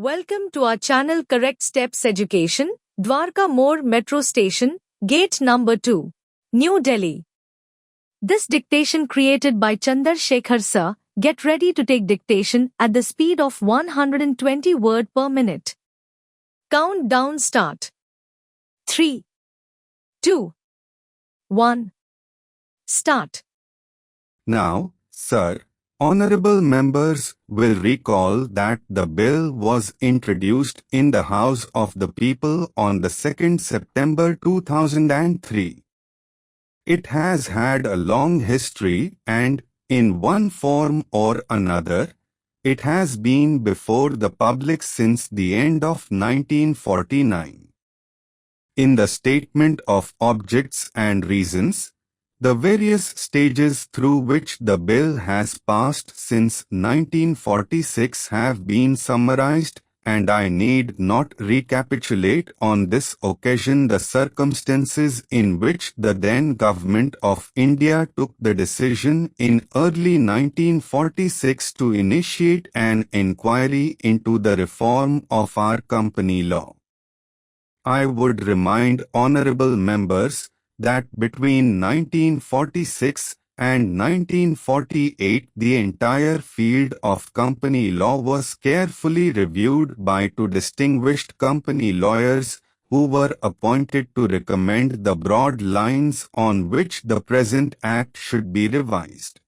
Welcome to our channel Correct Steps Education, Dwarka More Metro Station, Gate number 2, New Delhi. This dictation created by Chandra sir. Get ready to take dictation at the speed of 120 words per minute. Countdown start. 3, 2, 1. Start. Now, sir, honorable members will recall that the bill was introduced in the House of the People on the 2nd September 2003. It has had a long history and, in one form or another, it has been before the public since the end of 1949. In the Statement of Objects and Reasons, the various stages through which the bill has passed since 1946 have been summarized, and I need not recapitulate on this occasion the circumstances in which the then Government of India took the decision in early 1946 to initiate an inquiry into the reform of our company law. I would remind honorable members that between 1946 and 1948 the entire field of company law was carefully reviewed by two distinguished company lawyers who were appointed to recommend the broad lines on which the present Act should be revised.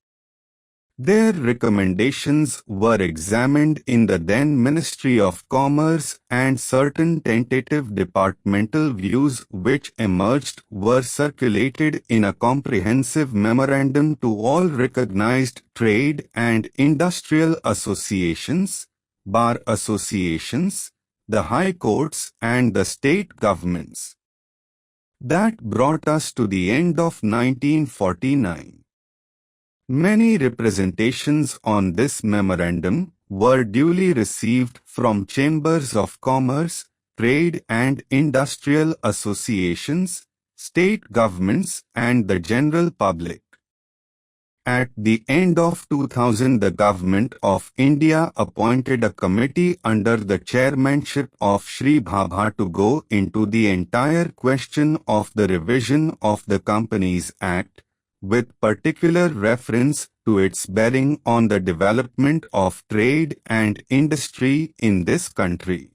Their recommendations were examined in the then Ministry of Commerce, and certain tentative departmental views which emerged were circulated in a comprehensive memorandum to all recognized trade and industrial associations, bar associations, the high courts and the state governments. That brought us to the end of 1949. Many representations on this memorandum were duly received from chambers of commerce, trade and industrial associations, state governments and the general public. At the end of 2000, the Government of India appointed a committee under the chairmanship of Shri Bhabha to go into the entire question of the revision of the Companies Act, with particular reference to its bearing on the development of trade and industry in this country.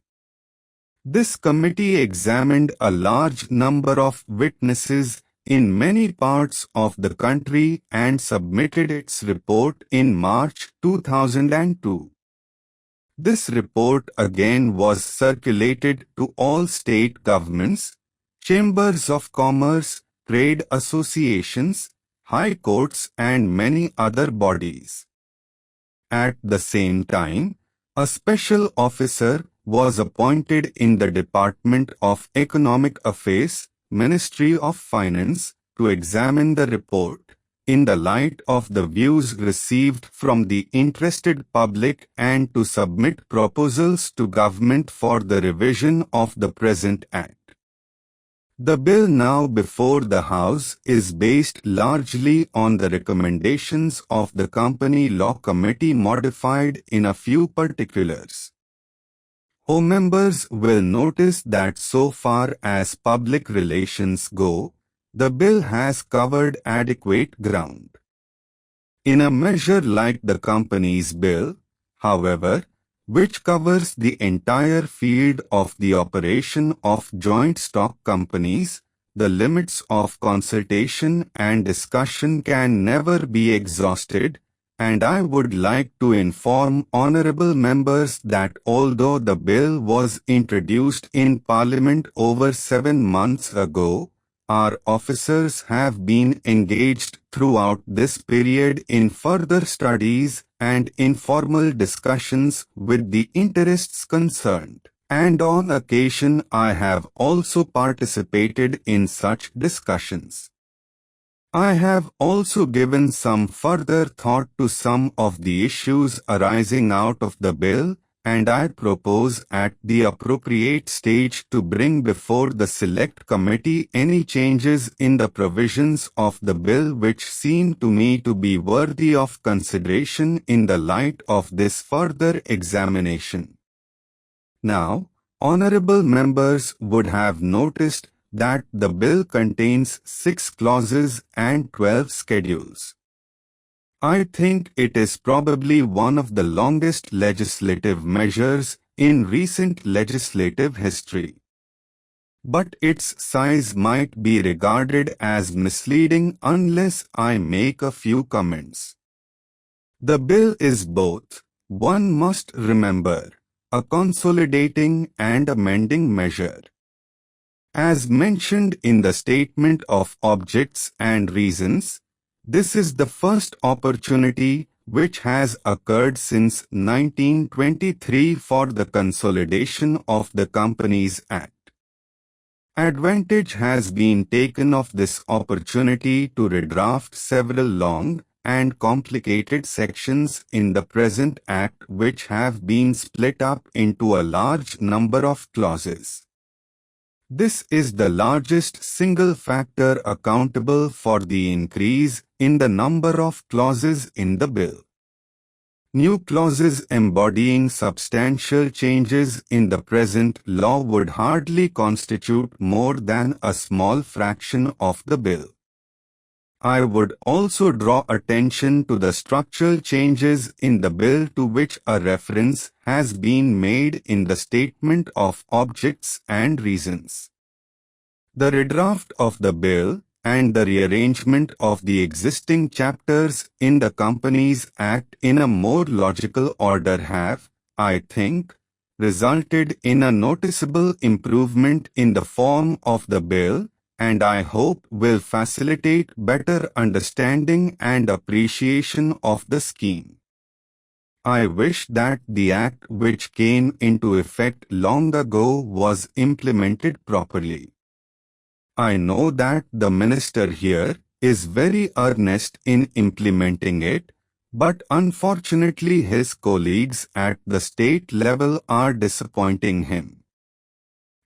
This committee examined a large number of witnesses in many parts of the country and submitted its report in March 2002. This report again was circulated to all state governments, chambers of commerce, trade associations, high courts and many other bodies. At the same time, a special officer was appointed in the Department of Economic Affairs, Ministry of Finance, to examine the report in the light of the views received from the interested public and to submit proposals to government for the revision of the present Act. The bill now before the House is based largely on the recommendations of the Company Law Committee, modified in a few particulars. Home members will notice that so far as public relations go, the bill has covered adequate ground. In a measure like the Companies Bill, however, which covers the entire field of the operation of joint stock companies, the limits of consultation and discussion can never be exhausted, and I would like to inform honorable members that although the bill was introduced in Parliament over 7 months ago, our officers have been engaged throughout this period in further studies and informal discussions with the interests concerned, and on occasion I have also participated in such discussions. I have also given some further thought to some of the issues arising out of the bill, and I propose at the appropriate stage to bring before the Select Committee any changes in the provisions of the bill which seem to me to be worthy of consideration in the light of this further examination. Now, honorable members would have noticed that the bill contains 6 clauses and 12 schedules. I think it is probably one of the longest legislative measures in recent legislative history. But its size might be regarded as misleading unless I make a few comments. The bill is both, one must remember, a consolidating and amending measure. As mentioned in the Statement of Objects and Reasons, this is the first opportunity which has occurred since 1923 for the consolidation of the Companies Act. Advantage has been taken of this opportunity to redraft several long and complicated sections in the present Act which have been split up into a large number of clauses. This is the largest single factor accountable for the increase in the number of clauses in the bill. New clauses embodying substantial changes in the present law would hardly constitute more than a small fraction of the bill. I would also draw attention to the structural changes in the bill to which a reference has been made in the Statement of Objects and Reasons. The redraft of the bill and the rearrangement of the existing chapters in the Companies Act in a more logical order have, I think, resulted in a noticeable improvement in the form of the bill, and I hope will facilitate better understanding and appreciation of the scheme. I wish that the Act which came into effect long ago was implemented properly. I know that the minister here is very earnest in implementing it, but unfortunately his colleagues at the state level are disappointing him.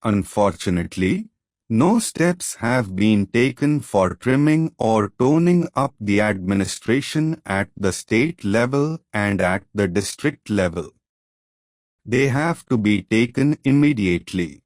Unfortunately, no steps have been taken for trimming or toning up the administration at the state level and at the district level. They have to be taken immediately.